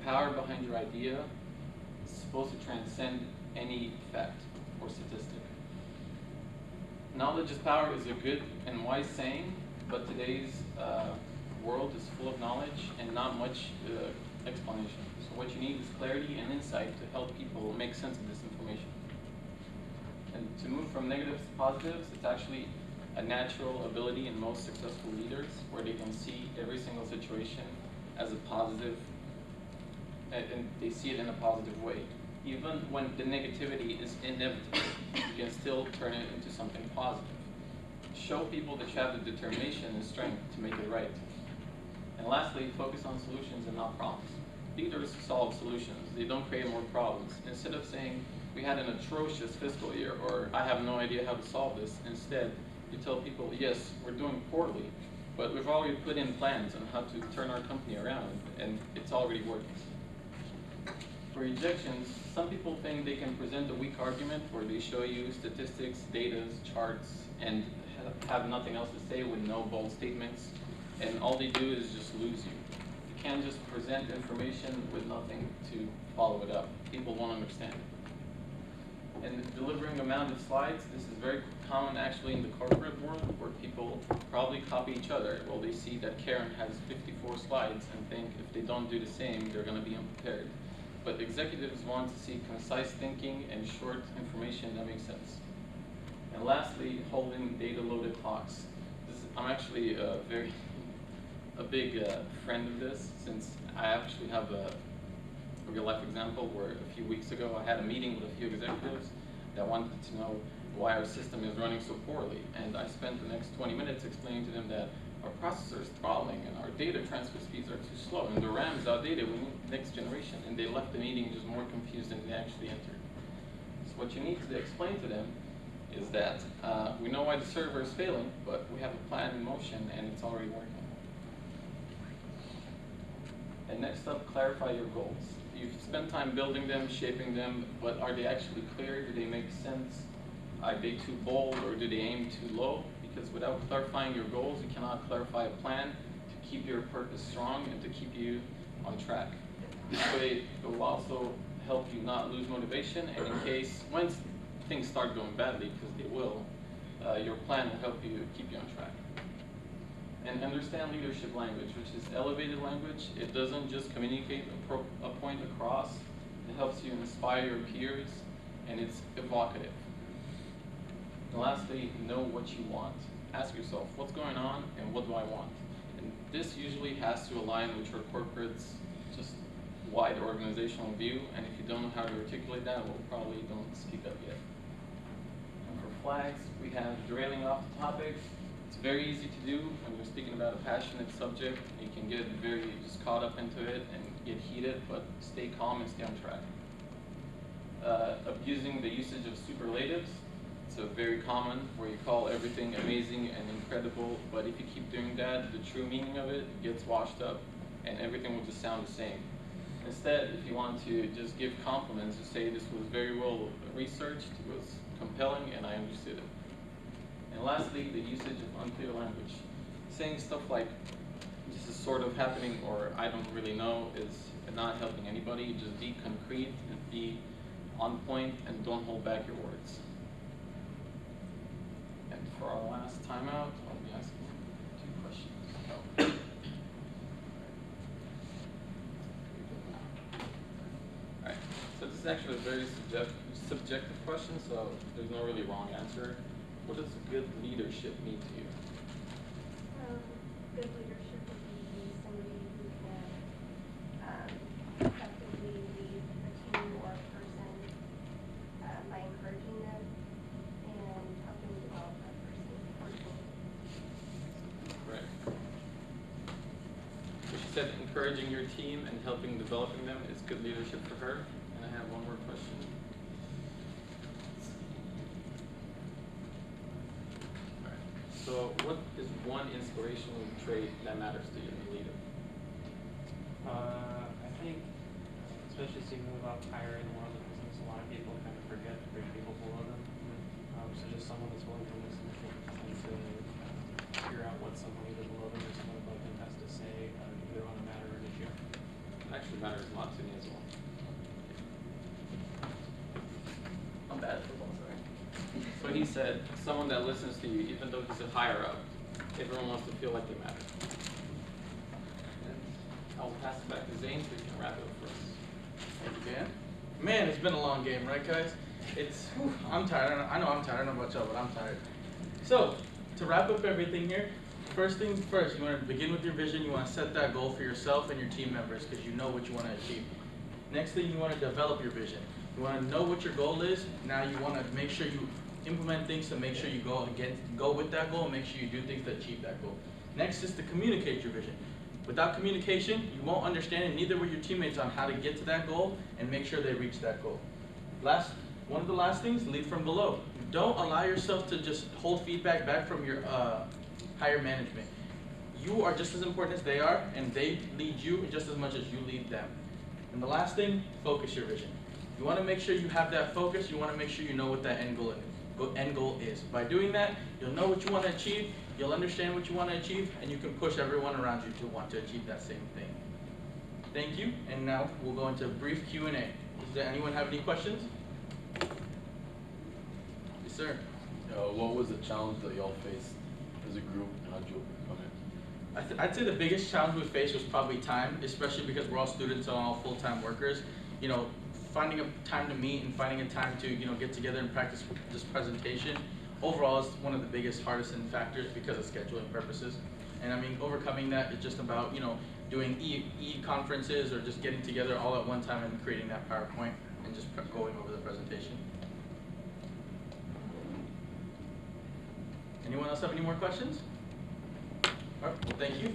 power behind your idea is supposed to transcend any fact or statistic. Knowledge is power is a good and wise saying, but today's world is full of knowledge and not much explanation. So what you need is clarity and insight to help people make sense of this information. And to move from negatives to positives, it's actually a natural ability in most successful leaders, where they can see every single situation as a positive, and they see it in a positive way. Even when the negativity is inevitable, you can still turn it into something positive. Show people that you have the determination and strength to make it right. And lastly, focus on solutions and not problems. Leaders solve solutions. They don't create more problems. Instead of saying, we had an atrocious fiscal year, or I have no idea how to solve this, instead, you tell people, yes, we're doing poorly, but we've already put in plans on how to turn our company around, and it's already working. For rejections, some people think they can present a weak argument where they show you statistics, data, charts, and have nothing else to say with no bold statements, and all they do is just lose you. You can't just present information with nothing to follow it up. People won't understand it. And delivering a mound of slides, this is very common actually in the corporate world, where people probably copy each other. Well, they see that Karen has 54 slides and think if they don't do the same, they're going to be unprepared. But executives want to see concise thinking and short information that makes sense. And lastly, holding data-loaded talks. I'm actually a big friend of this, since I actually have a real-life example where a few weeks ago I had a meeting with a few executives that wanted to know why our system is running so poorly. And I spent the next 20 minutes explaining to them that our processor is throttling and our data transfer speeds are too slow and the RAM is outdated, we need next generation. And they left the meeting just more confused than they actually entered. So what you need to explain to them is that we know why the server is failing, but we have a plan in motion and it's already working. And next up, clarify your goals. You've spent time building them, shaping them, but are they actually clear? Do they make sense? Are they too bold, or do they aim too low? Because without clarifying your goals, you cannot clarify a plan to keep your purpose strong and to keep you on track. This way, it will also help you not lose motivation, and in case, when things start going badly, because they will, your plan will help you keep you on track. And understand leadership language, which is elevated language. It doesn't just communicate a point across. It helps you inspire your peers, and it's evocative. And lastly, know what you want. Ask yourself, what's going on and what do I want? And this usually has to align with your corporate's just wide organizational view, and if you don't know how to articulate that, well, probably don't speak up yet. And for flags, we have derailing off the topic. It's very easy to do when you're speaking about a passionate subject. You can get very just caught up into it and get heated, but stay calm and stay on track. Abusing the usage of superlatives. It's a very common where you call everything amazing and incredible, but if you keep doing that, the true meaning of it gets washed up and everything will just sound the same. Instead, if you want to just give compliments, just say this was very well researched, it was compelling, and I understood it. And lastly, the usage of unclear language. Saying stuff like, this is sort of happening, or I don't really know, is not helping anybody. Just be concrete and be on point and don't hold back your words. And for our last timeout, I'll be asking 2 questions. Alright, so this is actually a very subjective question, so there's no really wrong answer. What does good leadership mean to you? Good leadership would be somebody who can effectively lead a team or a person by encouraging them and helping develop that person personally. Right. So she said encouraging your team and helping developing them is good leadership for her. And I have one more question. So what is one inspirational trait that matters to you in a leader? I think, especially as you move up higher in the world of business, a lot of people kind of forget there's people below them. So just someone that's willing to listen and to figure out what someone either below them or someone above them has to say, either on a matter or an issue. I actually matters a lot to me as well. I'm bad at football, sorry. So he said, someone that listens to you, even though he's a higher up, everyone wants to feel like they matter. And I'll pass it back to Zane so he can wrap it up for us. Thank you, Dan. Man, it's been a long game, right, guys? I'm tired. I know I'm tired. I don't know about y'all, but I'm tired. So, to wrap up everything here, first things first, you want to begin with your vision. You want to set that goal for yourself and your team members because you know what you want to achieve. Next thing, you want to develop your vision. You want to know what your goal is. Now you want to make sure you implement things to make sure you go with that goal and make sure you do things to achieve that goal. Next is to communicate your vision. Without communication, you won't understand, and neither will your teammates, on how to get to that goal and make sure they reach that goal. One of the last things, lead from below. Don't allow yourself to just hold feedback back from your higher management. You are just as important as they are, and they lead you just as much as you lead them. And the last thing, focus your vision. You want to make sure you have that focus. You want to make sure you know what that end goal is. By doing that, you'll know what you want to achieve, you'll understand what you want to achieve, and you can push everyone around you to want to achieve that same thing. Thank you, and now we'll go into a brief Q&A. Does anyone have any questions? Yes, sir. What was the challenge that y'all faced as a group, and how did you overcome it? I'd say the biggest challenge we faced was probably time, especially because we're all students and all full-time workers. You know, finding a time to meet and finding a time to, get together and practice this presentation, overall is one of the biggest, hardest factors because of scheduling purposes. And I mean, overcoming that is just about, doing e-conferences or just getting together all at one time and creating that PowerPoint and just going over the presentation. Anyone else have any more questions? All right, well, thank you.